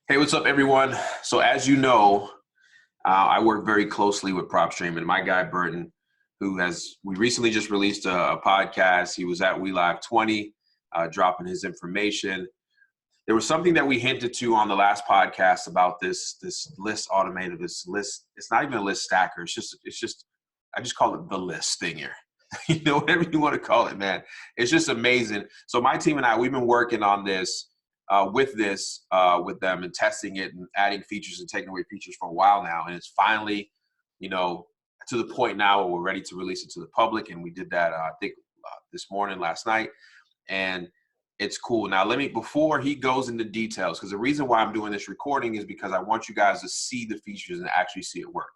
Hey, what's up, everyone? So as you know, I work very closely with PropStream and my guy Burton, we recently just released a podcast. He was at We Live 20, dropping his information. There was something that we hinted to on the last podcast about this list automator, this list. It's not even a list stacker. It's just I just call it the list thing here. Whatever you want to call it, man. It's just amazing. So my team and I, we've been working on this with them and testing it and adding features and taking away features for a while now. And it's finally, you know, to the point now where we're ready to release it to the public. And we did that, I think, this morning, last night. And it's cool. Now, before he goes into details, because the reason why I'm doing this recording is because I want you guys to see the features and actually see it work.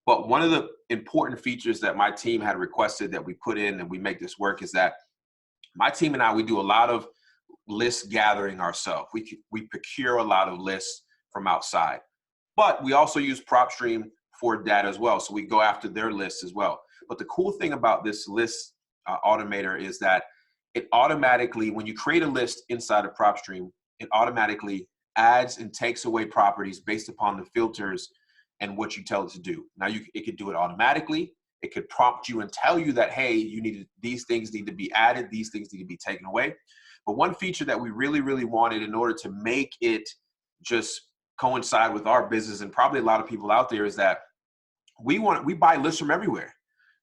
But one of the important features that my team had requested that we put in and we make this work is that my team and I, we do a lot of list gathering ourselves. We procure a lot of lists from outside, but we also use PropStream for data as well. So we go after their lists as well. But the cool thing about this list automator is that it automatically, when you create a list inside of PropStream, it automatically adds and takes away properties based upon the filters and what you tell it to do. Now it could do it automatically. It could prompt you and tell you that, hey, these things need to be added, these things need to be taken away. But one feature that we really, really wanted in order to make it just coincide with our business and probably a lot of people out there is that we buy lists from everywhere.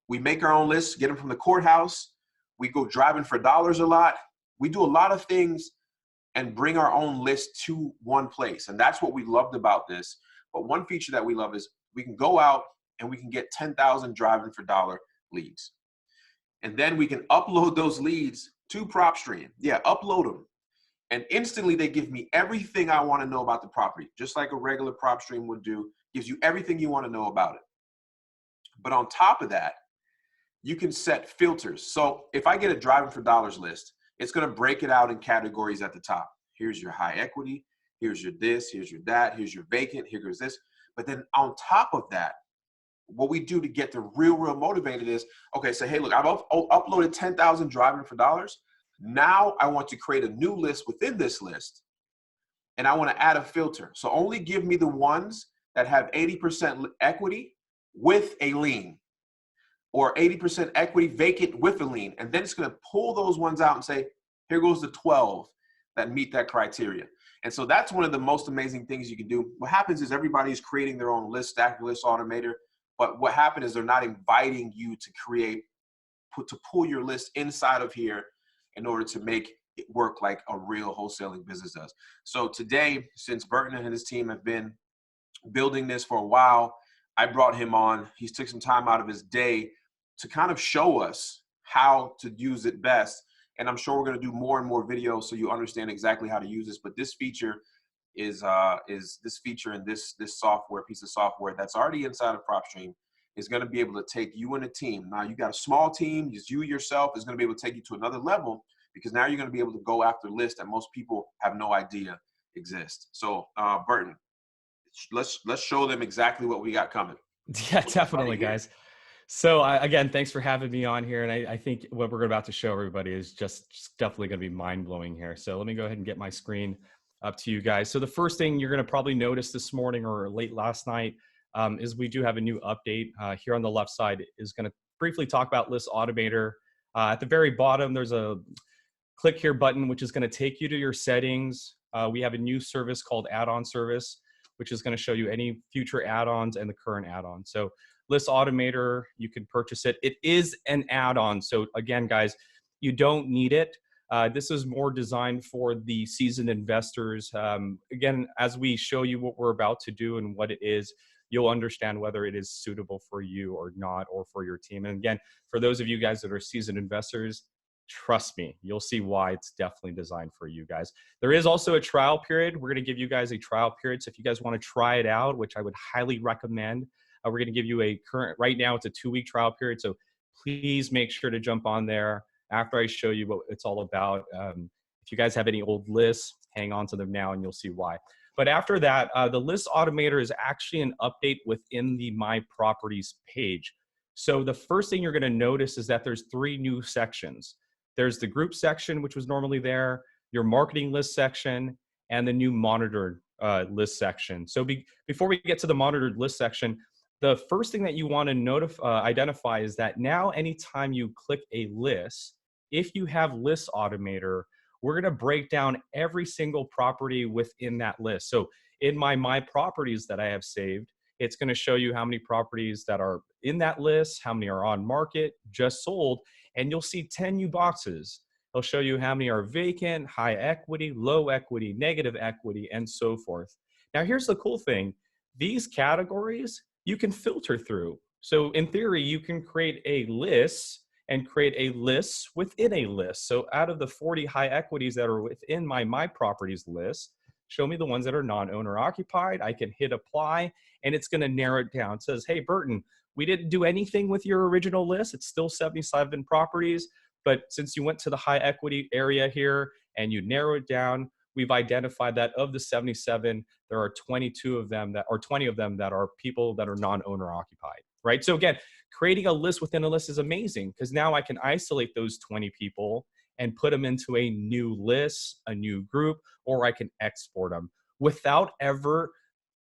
We make our own lists, get them from the courthouse. We go driving for dollars a lot. We do a lot of things and bring our own list to one place. And that's what we loved about this. But one feature that we love is we can go out and we can get 10,000 driving for dollar leads. And then we can upload those leads to PropStream. Yeah, upload them. And instantly they give me everything I want to know about the property, just like a regular PropStream would do, gives you everything you want to know about it. But on top of that, you can set filters. So if I get a driving for dollars list, it's going to break it out in categories at the top. Here's your high equity. Here's your this, here's your that, here's your vacant, here goes this. But then on top of that, what we do to get the real motivated is, okay, so hey, look, I've uploaded 10,000 driving for dollars. Now I want to create a new list within this list, and I want to add a filter. So only give me the ones that have 80% equity with a lien, or 80% equity vacant with a lien. And then it's going to pull those ones out and say, here goes the 12 that meet that criteria. And so that's one of the most amazing things you can do. What happens is everybody's creating their own list, stack list automator. But what happened is they're not inviting you to pull your list inside of here in order to make it work like a real wholesaling business does. So today, since Burton and his team have been building this for a while, I brought him on. He took some time out of his day to kind of show us how to use it best. And I'm sure we're going to do more and more videos so you understand exactly how to use this. But this feature is this feature and this piece of software that's already inside of PropStream is going to be able to take you and a team. Now you got a small team, just you yourself is going to be able to take you to another level, because now you're going to be able to go after lists that most people have no idea exist. So Burton, let's show them exactly what we got coming. Yeah, definitely, guys. So again, thanks for having me on here. And I think what we're about to show everybody is just definitely going to be mind-blowing here. So let me go ahead and get my screen up to you guys. So the first thing you're going to probably notice this morning or late last night is we do have a new update. Here on the left side is going to briefly talk about List Automator. At the very bottom, there's a click here button, which is going to take you to your settings. We have a new service called add-on service, which is going to show you any future add-ons and the current add-on. So List Automator, you can purchase it. It is an add-on. So again, guys, you don't need it. This is more designed for the seasoned investors. Again, as we show you what we're about to do and what it is, you'll understand whether it is suitable for you or not, or for your team. And again, for those of you guys that are seasoned investors, trust me, you'll see why it's definitely designed for you guys. There is also a trial period. We're going to give you guys a trial period. So if you guys want to try it out, which I would highly recommend, we're going to give you right now it's a 2-week trial period. So please make sure to jump on there after I show you what it's all about. If you guys have any old lists, hang on to them now and you'll see why. But after that, the List Automator is actually an update within the My Properties page. So the first thing you're going to notice is that there's 3 new sections. There's the group section, which was normally there, your marketing list section, and the new monitor list section. So before we get to the monitored list section, the first thing that you want to identify is that now anytime you click a list, if you have List Automator, we're going to break down every single property within that list. So in my properties that I have saved, it's going to show you how many properties that are in that list, how many are on market, just sold, and you'll see 10 new boxes. It'll show you how many are vacant, high equity, low equity, negative equity, and so forth. Now, here's the cool thing. These categories you can filter through. So in theory, you can create a list and create a list within a list. So out of the 40 high equities that are within my properties list, show me the ones that are non-owner occupied. I can hit apply and it's going to narrow it down. It says, hey, Burton, we didn't do anything with your original list. It's still 77 properties. But since you went to the high equity area here and you narrow it down, we've identified that of the 77, there are 22 of them that, or 20 of them that are people that are non-owner occupied, right? So again, creating a list within a list is amazing because now I can isolate those 20 people and put them into a new list, a new group, or I can export them without ever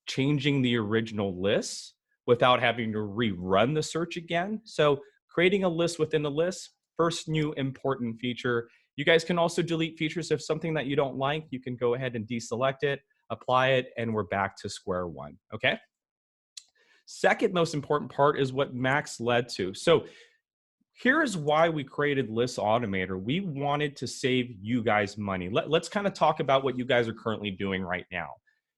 changing the original list, without having to rerun the search again. So creating a list within a list, first new important feature. You guys can also delete features. If something that you don't like, you can go ahead and deselect it, apply it, and we're back to square one, okay? Second most important part is what Max led to. So here's why we created List Automator. We wanted to save you guys money. Let's kind of talk about what you guys are currently doing right now.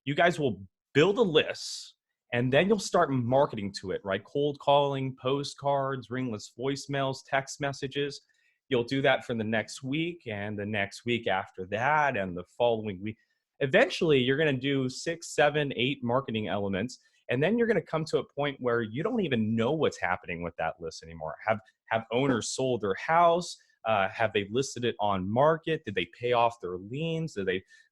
You guys will build a list and then you'll start marketing to it, right? Cold calling, postcards, ringless voicemails, text messages. You'll do that for the next week and the next week after that and the following week. Eventually, you're going to do 6, 7, 8 marketing elements. And then you're going to come to a point where you don't even know what's happening with that list anymore. Have owners sold their house? Have they listed it on market? Did they pay off their liens?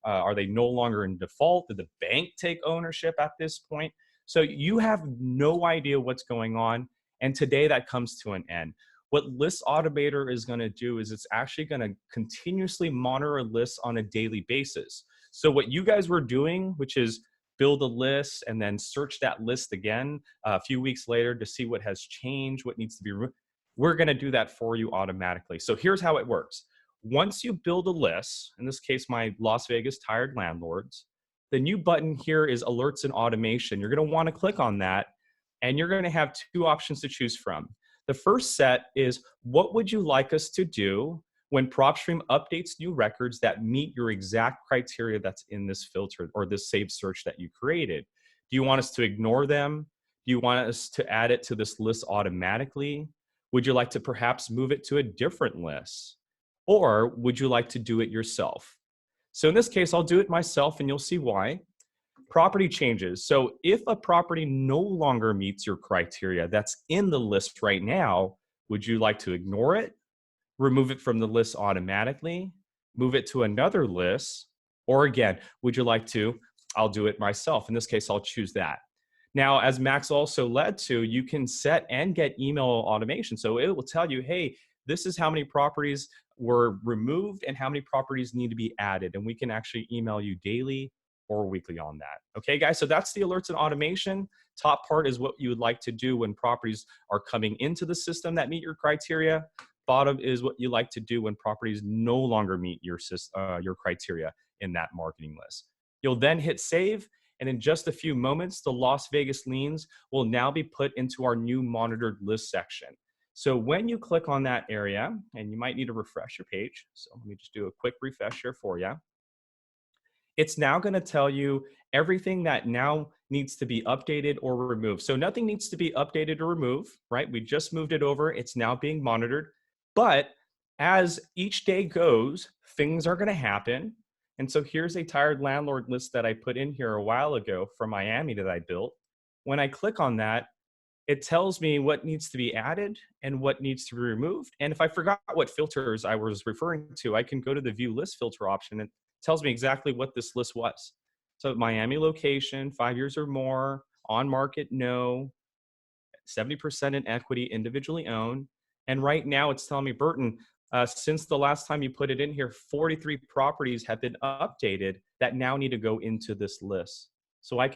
Are they no longer in default? Did the bank take ownership at this point? So you have no idea what's going on. And today that comes to an end. What List Automator is going to do is it's actually going to continuously monitor lists on a daily basis. So what you guys were doing, which is build a list and then search that list again a few weeks later to see what has changed, what needs to be removed, we're going to do that for you automatically. So here's how it works. Once you build a list, in this case, my Las Vegas tired landlords, the new button here is alerts and automation. You're going to want to click on that and you're going to have 2 options to choose from. The first set is, what would you like us to do when PropStream updates new records that meet your exact criteria that's in this filter or this saved search that you created? Do you want us to ignore them? Do you want us to add it to this list automatically? Would you like to perhaps move it to a different list? Or would you like to do it yourself? So in this case, I'll do it myself and you'll see why. Property changes. So if a property no longer meets your criteria that's in the list right now, would you like to ignore it, remove it from the list automatically, move it to another list, or again, would you like to, I'll do it myself. In this case, I'll choose that. Now, as Max also led to, you can set and get email automation. So it will tell you, hey, this is how many properties were removed and how many properties need to be added. And we can actually email you daily or weekly on that. Okay, guys, so that's the alerts and automation. Top part is what you would like to do when properties are coming into the system that meet your criteria. Bottom is what you like to do when properties no longer meet your criteria in that marketing list. You'll then hit save, and in just a few moments, the Las Vegas liens will now be put into our new monitored list section. So when you click on that area, and you might need to refresh your page, so let me just do a quick refresh here for you. It's now going to tell you everything that now needs to be updated or removed. So nothing needs to be updated or removed, right? We just moved it over. It's now being monitored. But as each day goes, things are going to happen. And so here's a tired landlord list that I put in here a while ago from Miami that I built. When I click on that, it tells me what needs to be added and what needs to be removed. And if I forgot what filters I was referring to, I can go to the view list filter option and it tells me exactly what this list was. So Miami location, 5 years or more, on market, no, 70% in equity, individually owned. And right now it's telling me, Burton, since the last time you put it in here, 43 properties have been updated that now need to go into this list. So I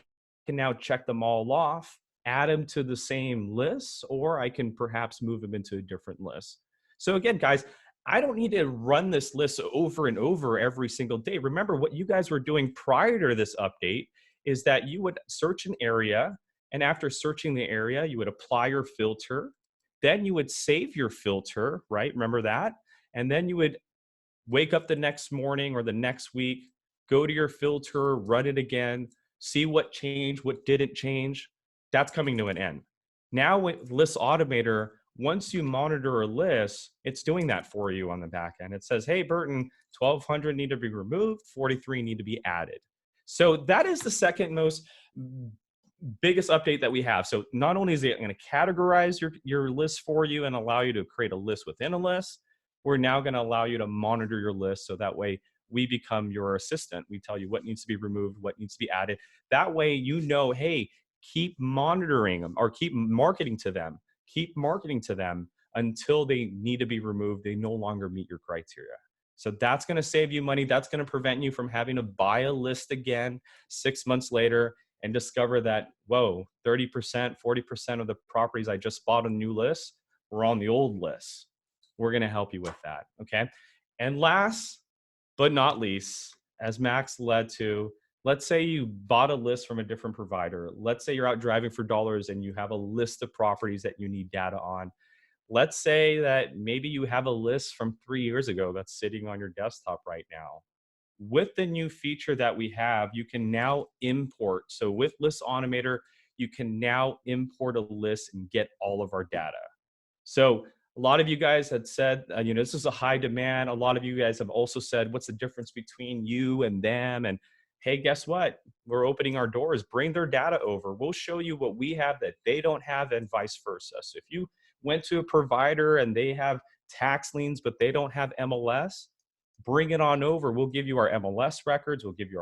can now check them all off, add them to the same list, or I can perhaps move them into a different list. So again, guys, I don't need to run this list over and over every single day. Remember, what you guys were doing prior to this update is that you would search an area, and after searching the area, you would apply your filter. Then you would save your filter, right? Remember that? And then you would wake up the next morning or the next week, go to your filter, run it again, see what changed, what didn't change. That's coming to an end. Now with List Automator, once you monitor a list, it's doing that for you on the back end. It says, hey, Burton, 1,200 need to be removed, 43 need to be added. So that is the second most biggest update that we have. So not only is it going to categorize your list for you and allow you to create a list within a list, we're now going to allow you to monitor your list. So that way we become your assistant. We tell you what needs to be removed, what needs to be added. That way, you know, hey, keep monitoring them or keep marketing to them. Keep marketing to them until they need to be removed. They no longer meet your criteria. So that's going to save you money. That's going to prevent you from having to buy a list again 6 months later and discover that, whoa, 30%, 40% of the properties I just bought on a new list were on the old list. We're going to help you with that. Okay. And last but not least, as Max led to, let's say you bought a list from a different provider. Let's say you're out driving for dollars and you have a list of properties that you need data on. Let's say that maybe you have a list from 3 years ago that's sitting on your desktop right now. With the new feature that we have, you can now import. So with List Automator, you can now import a list and get all of our data. So a lot of you guys had said, this is a high demand. A lot of you guys have also said, what's the difference between you and them? And hey, guess what? We're opening our doors. Bring their data over. We'll show you what we have that they don't have and vice versa. So if you went to a provider and they have tax liens, but they don't have MLS, bring it on over. We'll give you our MLS records. We'll give you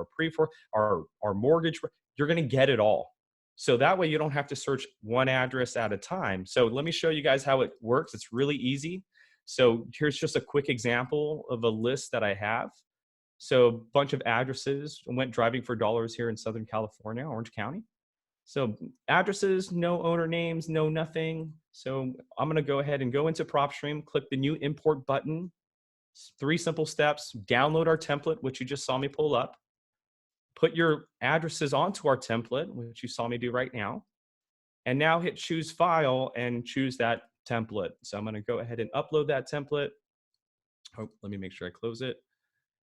our our mortgage. You're going to get it all. So that way you don't have to search one address at a time. So let me show you guys how it works. It's really easy. So here's just a quick example of a list that I have. So a bunch of addresses. I went driving for dollars here in Southern California, Orange County. So addresses, no owner names, no nothing. So I'm going to go ahead and go into PropStream, click the new import button. 3 simple steps. Download our template, which you just saw me pull up. Put your addresses onto our template, which you saw me do right now. And now hit choose file and choose that template. So I'm going to go ahead and upload that template. Oh, let me make sure I close it.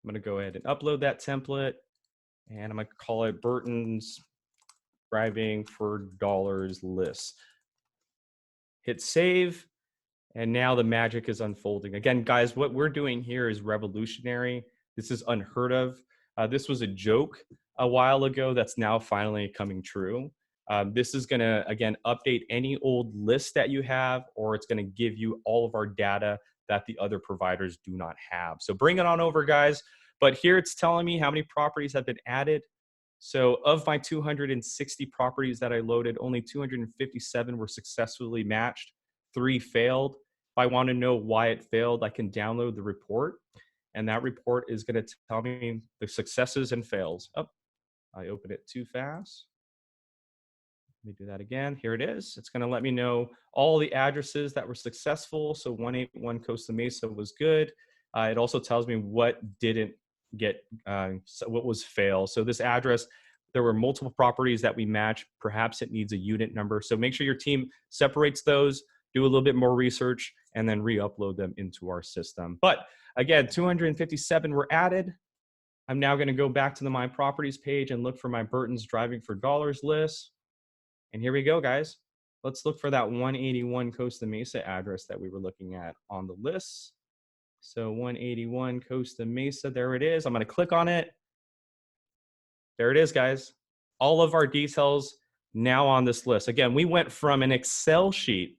I'm going to go ahead and upload that template. And I'm going to call it Burton's Driving for Dollars list. Hit save. And now the magic is unfolding. Again, guys, what we're doing here is revolutionary. This is unheard of. This was a joke a while ago that's now finally coming true. This is going to, again, update any old list that you have, or it's going to give you all of our data that the other providers do not have. So bring it on over, guys. But here it's telling me how many properties have been added. So of my 260 properties that I loaded, only 257 were successfully matched. 3 failed. If I want to know why it failed, I can download the report. And that report is going to tell me the successes and fails. Oh, I opened it too fast. Let me do that again. Here it is. It's going to let me know all the addresses that were successful. So 181 Costa Mesa was good. It also tells me what didn't get, what was fail. So this address, there were multiple properties that we matched. Perhaps it needs a unit number. So make sure your team separates those, do a little bit more research, and then re-upload them into our system. But again, 257 were added. I'm now going to go back to the My Properties page and look for my Burton's Driving for Dollars list. And here we go, guys. Let's look for that 181 Costa Mesa address that we were looking at on the list. So 181 Costa Mesa, there it is. I'm going to click on it. There it is, guys. All of our details now on this list. Again, we went from an Excel sheet.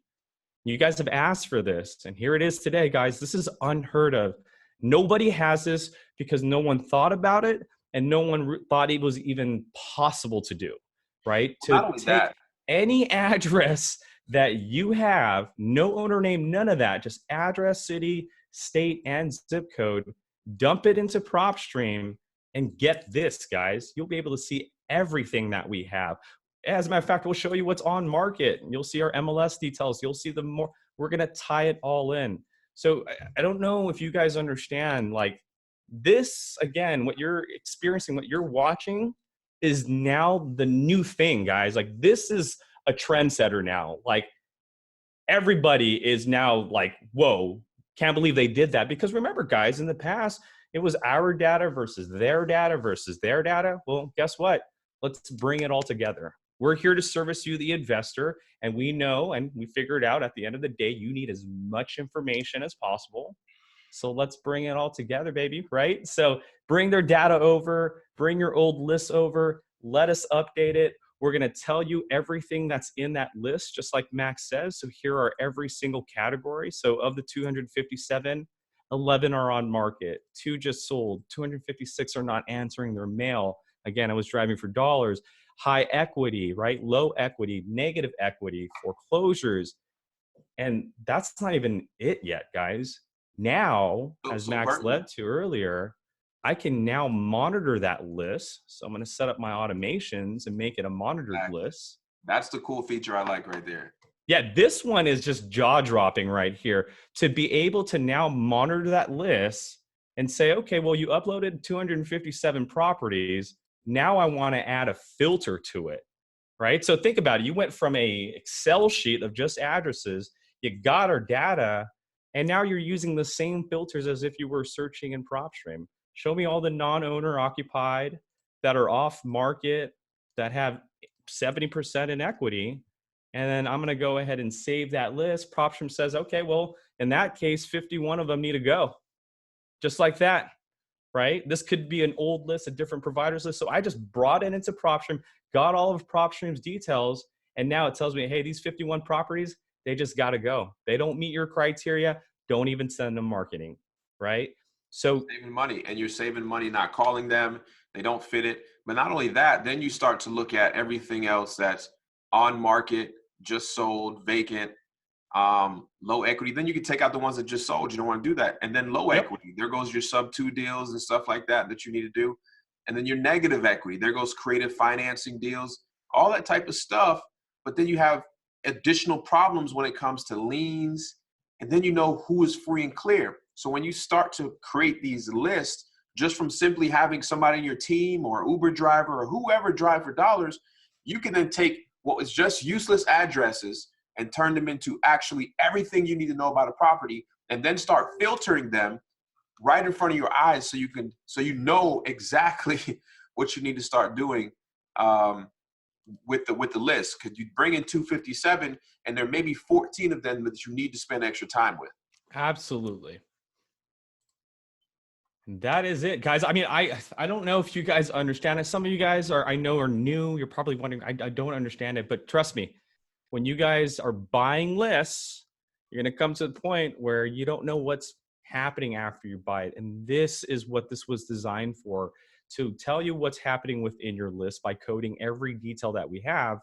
You guys have asked for this, and here it is today, guys. This is unheard of. Nobody has this because no one thought about it, and no one thought it was even possible to do, right? Not To only take that, any address that you have, no owner name, none of that, just address, city, state, and zip code, dump it into PropStream, and get this, guys. You'll be able to see everything that we have. As a matter of fact, we'll show you what's on market. You'll see our MLS details. You'll see the more, we're going to tie it all in. So I don't know if you guys understand, like this, again, what you're experiencing, what you're watching is now the new thing, guys. Like this is a trendsetter now. Like everybody is now like, whoa, can't believe they did that. Because remember, guys, in the past, it was our data versus their data versus their data. Well, guess what? Let's bring it all together. We're here to service you, the investor, and we know, and we figured out at the end of the day, you need as much information as possible. So let's bring it all together, baby, right? So bring their data over, bring your old lists over, let us update it. We're gonna tell you everything that's in that list, just like Max says. So here are every single category. So of the 257, 11 are on market, 2 just sold, 256 are not answering their mail. Again, I was driving for dollars. High equity, right? Low equity, negative equity, foreclosures. And that's not even it yet, guys. Now, as Max led to earlier, I can now monitor that list. So I'm going to set up my automations and make it a monitored list. That's the cool feature I like right there. Yeah, this one is just jaw-dropping right here. To be able to now monitor that list and say, okay, well, you uploaded 257 properties. Now I want to add a filter to it, right? So think about it. You went from a Excel sheet of just addresses, you got our data, and now you're using the same filters as if you were searching in PropStream. Show me all the non-owner occupied that are off market, that have 70% in equity. And then I'm going to go ahead and save that list. PropStream says, okay, well, in that case, 51 of them need to go. Just like that, right? This could be an old list, a different providers list. So I just brought it into PropStream, got all of PropStream's details, and now it tells me, hey, these 51 properties, they just got to go. They don't meet your criteria. Don't even send them marketing, right? So saving money, and you're saving money not calling them. They don't fit it. But not only that, then you start to look at everything else that's on market, just sold, vacant, low equity. Then you can take out the ones that just sold. You don't want to do that. And then low equity, there goes your sub 2 deals and stuff like that that you need to do. And then your negative equity, there goes creative financing deals, all that type of stuff. But then you have additional problems when it comes to liens. And then you know who is free and clear. So when you start to create these lists, just from simply having somebody in your team or Uber driver or whoever drive for dollars, you can then take what was just useless addresses and turn them into actually everything you need to know about a property, and then start filtering them right in front of your eyes so you know exactly what you need to start doing with the list. Because you bring in 257 and there may be 14 of them that you need to spend extra time with. Absolutely. That is it, guys. I mean, I don't know if you guys understand it. Some of you guys I know are new. You're probably wondering, I don't understand it, but trust me, when you guys are buying lists, you're going to come to the point where you don't know what's happening after you buy it. And this is what this was designed for, to tell you what's happening within your list by coding every detail that we have,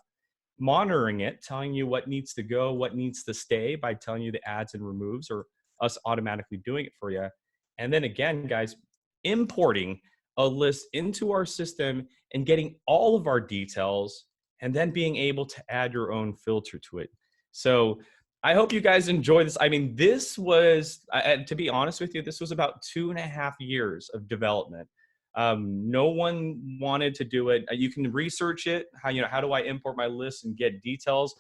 monitoring it, telling you what needs to go, what needs to stay by telling you the adds and removes, or us automatically doing it for you. And then again, guys, importing a list into our system and getting all of our details, and then being able to add your own filter to it. So I hope you guys enjoy this. I mean, this was, to be honest with you, this was about 2.5 years of development. No one wanted to do it. You can research it. How do I import my list and get details?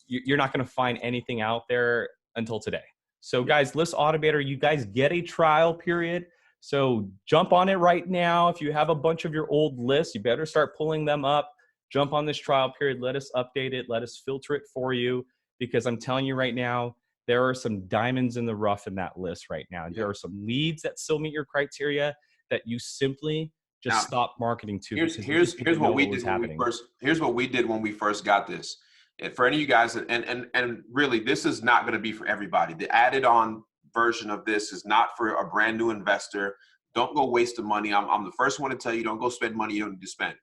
You're not going to find anything out there until today. So guys, List Automator, you guys get a trial period. So jump on it right now. If you have a bunch of your old lists, you better start pulling them up. Jump on this trial period. Let us update it. Let us filter it for you. Because I'm telling you right now, there are some diamonds in the rough in that list right now. There are some leads that still meet your criteria that you simply just stop marketing to. Here's what we did when we first got this. And for any of you guys, and really, this is not going to be for everybody. The added on version of this is not for a brand new investor. Don't go waste the money. I'm the first one to tell you, don't go spend money you don't need to spend.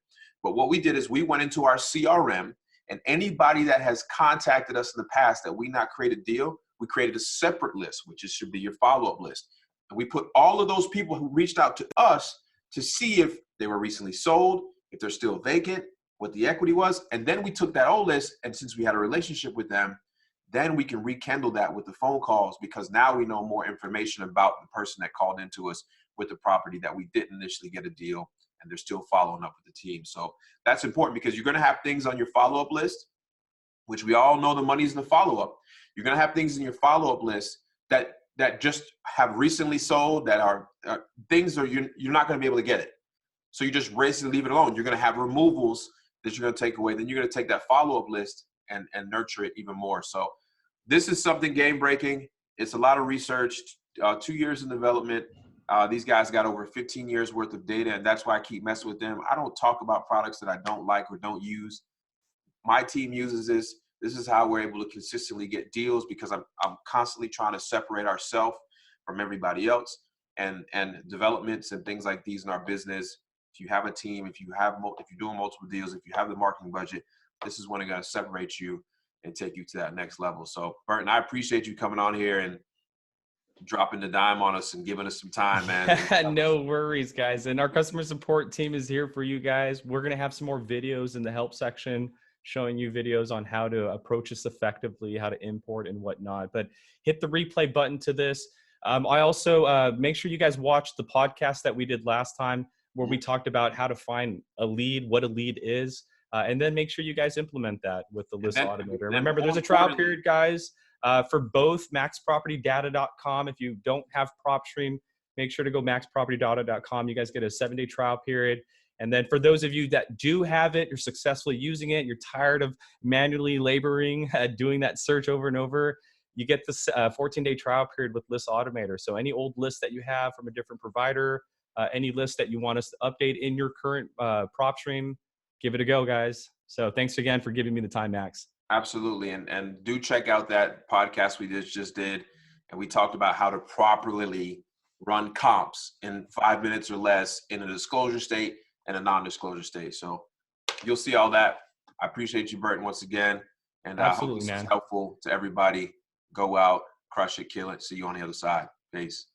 But what we did is we went into our CRM, and anybody that has contacted us in the past that we not create a deal, we created a separate list, which should be your follow-up list. And we put all of those people who reached out to us to see if they were recently sold, if they're still vacant, what the equity was. And then we took that old list, and since we had a relationship with them, then we can rekindle that with the phone calls, because now we know more information about the person that called into us with the property that we didn't initially get a deal, and they're still following up with the team. So that's important, because you're going to have things on your follow-up list, which we all know the money's in the follow-up. You're going to have things in your follow-up list that just have recently sold, that are things that you're not going to be able to get it. So you just basically leave it alone. You're going to have removals that you're going to take away. Then you're going to take that follow-up list and nurture it even more. So this is something game-breaking. It's a lot of research, 2 years in development. These guys got over 15 years worth of data, and that's why I keep messing with them. I don't talk about products that I don't like or don't use. My team uses this. This is how we're able to consistently get deals, because I'm constantly trying to separate ourselves from everybody else, and developments and things like these in our business. If you have a team, if you're doing multiple deals, if you have the marketing budget, this is when it's going to separate you and take you to that next level. So Burton, I appreciate you coming on here and dropping the dime on us and giving us some time, man. No worries, guys. And our customer support team is here for you guys. We're going to have some more videos in the help section showing you videos on how to approach this effectively, how to import and whatnot. But hit the replay button to this. I also make sure you guys watch the podcast that we did last time, where we talked about how to find a lead, what a lead is, and then make sure you guys implement that with the list automator. Remember, there's a trial period, guys, for both maxpropertydata.com. If you don't have PropStream, make sure to go maxpropertydata.com. You guys get a 7-day trial period. And then for those of you that do have it, you're successfully using it, you're tired of manually laboring, doing that search over and over, you get this 14-day trial period with List Automator. So any old list that you have from a different provider, any list that you want us to update in your current PropStream, give it a go, guys. So thanks again for giving me the time, Max. Absolutely. And do check out that podcast we just did. And we talked about how to properly run comps in 5 minutes or less in a disclosure state and a non-disclosure state. So you'll see all that. I appreciate you, Burton, once again. And I hope this is helpful to everybody. Go out, crush it, kill it. See you on the other side. Peace.